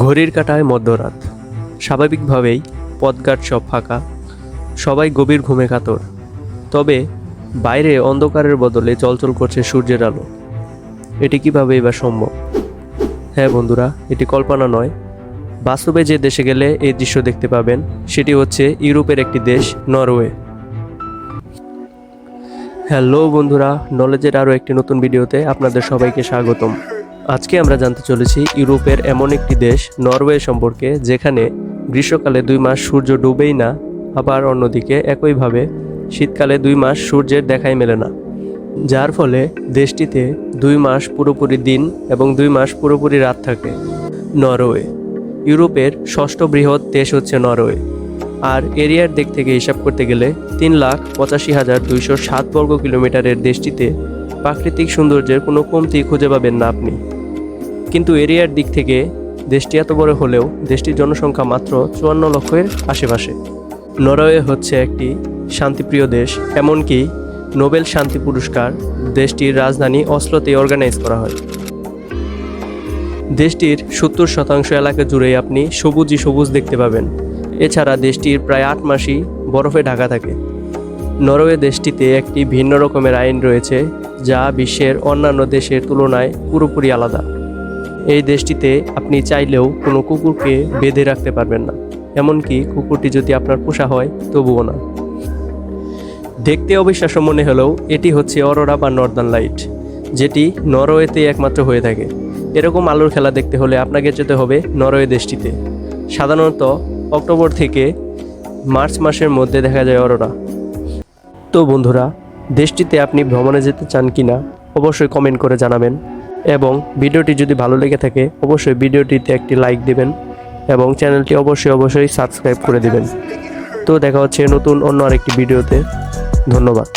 ঘড়ির কাঁটায় মধ্যরাত। স্বাভাবিকভাবেই পথঘাট সব ফাঁকা, সবাই গভীর ঘুমে কাতর। তবে বাইরে অন্ধকারের বদলে চলচল করছে সূর্যের আলো। এটি কীভাবেই বা সম্ভব? হ্যাঁ বন্ধুরা, এটি কল্পনা নয়, বাস্তবে যে দেশে গেলে এই দৃশ্য দেখতে পাবেন সেটি হচ্ছে ইউরোপের একটি দেশ, নরওয়ে। হ্যালো বন্ধুরা, নলেজের আরও একটি নতুন ভিডিওতে আপনাদের সবাইকে স্বাগতম। আজকে আমরা জানতে চলেছি ইউরোপের এমন একটি দেশ নরওয়ে সম্পর্কে, যেখানে গ্রীষ্মকালে 2 মাস সূর্য ডুবেই না, আবার অন্যদিকে একইভাবে শীতকালে 2 মাস সূর্যের দেখাই মেলে না, যার ফলে দেশটিতে 2 মাস পুরোপুরি দিন এবং 2 মাস পুরোপুরি রাত থাকে। নরওয়ে ইউরোপের 6ষ্ঠ বৃহৎ দেশ হচ্ছে নরওয়ে, আর এরিয়ার দিক থেকে হিসাব করতে গেলে 3,85,207 বর্গ কিলোমিটারের দেশটিতে প্রাকৃতিক সৌন্দর্যের কোনো কমতি খুঁজে পাবেন না আপনি। কিন্তু এরিয়ার দিক থেকে দেশটি এত বড় হলেও দেশটির জনসংখ্যা মাত্র 54 লক্ষের আশেপাশে। নরওয়ে হচ্ছে একটি শান্তিপ্রিয় দেশ, এমনকি নোবেল শান্তি পুরস্কার দেশটির রাজধানী অসলোতে অর্গানাইজ করা হয়। দেশটির 70% এলাকা জুড়েই আপনি সবুজই সবুজ দেখতে পাবেন। এছাড়া দেশটির প্রায় 8 মাসই বরফে ঢাকা থাকে। নরওয়ে দেশটিতে একটি ভিন্ন রকমের আইন রয়েছে, যা বিশ্বের অন্যান্য দেশের তুলনায় পুরোপুরি আলাদা। এই দেশটিতে আপনি চাইলেও কোনো কুকুরকে বেঁধে রাখতে পারবেন না, এমনকি কুকুরটি যদি আপনার পোষা হয় তবুও না। দেখতে অবিশ্বাস্য মনে হলেও এটি হচ্ছে অরোরা বা নর্দার্ন লাইট, যেটি নরওয়েতে একমাত্র হয়ে থাকে। এরকম আলোর খেলা দেখতে হলে আপনাকে যেতে হবে নরওয়ে দেশটিতে। সাধারণত অক্টোবর থেকে মার্চ মাসের মধ্যে দেখা যায় অরোরা। তো বন্ধুরা, দেশটিতে আপনি ভ্রমণে যেতে চান কিনা অবশ্যই কমেন্ট করে জানাবেন, এবং ভিডিওটি যদি ভালো লেগে থাকে অবশ্যই ভিডিওটিতে একটি লাইক দিবেন এবং চ্যানেলটি অবশ্যই সাবস্ক্রাইব করে দিবেন। তো দেখা হচ্ছে নতুন অন্য আরেকটি ভিডিওতে। ধন্যবাদ।